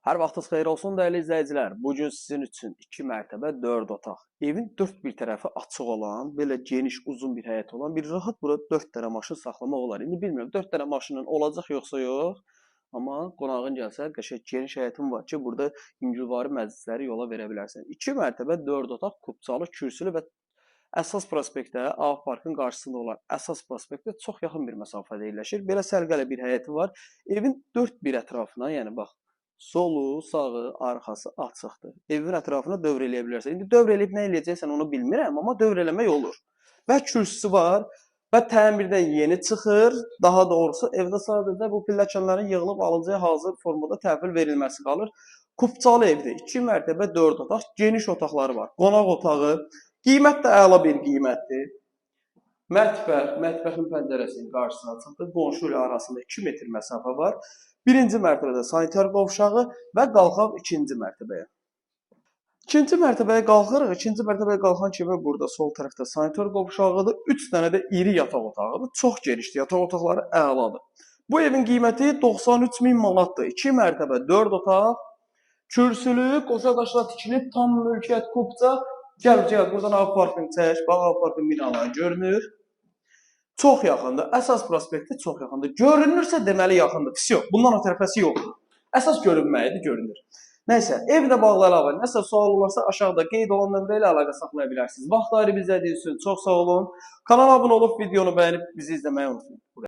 Hər vaxtınız xeyir olsun dəyərli izləyicilər. Bu gün sizin üçün 2 mərtəbə 4 otaq, evin 4 bir tərəfi açıq olan, belə geniş, uzun bir həyət olan bir rahat burada 4 dənə maşın saxlamaq olar. İndi bilmirəm 4 dənə maşının olacaq yoxsa yox. Amma qonağın gəlsə qəşəng geniş həyətin var ki, burada yüngülvari məclisləri yola verə bilərsən. 2 mərtəbə 4 otaq, kubçalı, kürsülü və əsas prospektdə, Ağ Parkın qarşısında olan əsas prospektdə çox yaxın bir məsafədə yerləşir. Belə səliqəli bir həyəti var. Evin 4 bir ətrafına, yəni bax, solu, sağı, arxası açıqdır. Evin ətrafına dövr eləyə bilərsən. İndi dövr eləyib nə eləyəcəksən onu bilmirəm, amma dövr eləmək olur. Və kürsüsü var və təmirdən yeni çıxır. Daha doğrusu evdə sadəcə bu pilləkənlərin yığılıb alıcıya hazır formada təhvil verilməsi qalır. Kubçalı evdə 2 mərtəbə 4 otaq, geniş otaqları var. Qonaq otağı, qiymət də əla bir qiymətdir. Mətbəxin pəncərəsinin qarşısına çıxdı. Qonşu ilə arasında 2 metr məsafə var. Birinci mərtəbədə sanitar qovşağı və qalxaq ikinci mərtəbəyə. İkinci mərtəbəyə qalxırıq. İkinci mərtəbəyə qalxan kimi burada sol tərəfdə sanitar qovşağıdır. 3 dənə də iri yataq otağıdır. Çox genişdir. Yataq otaqları əladır. Bu evin qiyməti 93.000 manatdır. 2 mərtəbə 4 otaq, kürsülü, qoşa daşla tikilib, tam mülkiyyət kubca. Gəl, buradan Ağ Parkın çək. Bax, Ağ Parkın binaları görünür. Çox yaxındır. Əsas prospekti çox yaxındır. Görünürsə deməli yaxındır. Pis yox. Bundan o tərəfəsi yoxdur. Əsas görünməyidir, görünür. Nəysə, evlə bağlı əlavə nəsə sual olarsa aşağıda qeyd olan nömrə ilə əlaqə saxlaya bilərsiniz. Vaxt ayırıb izlədiyiniz üçün çox sağ olun. Kanala abunə olub videonu bəyənib bizi izləməyi unutmayın.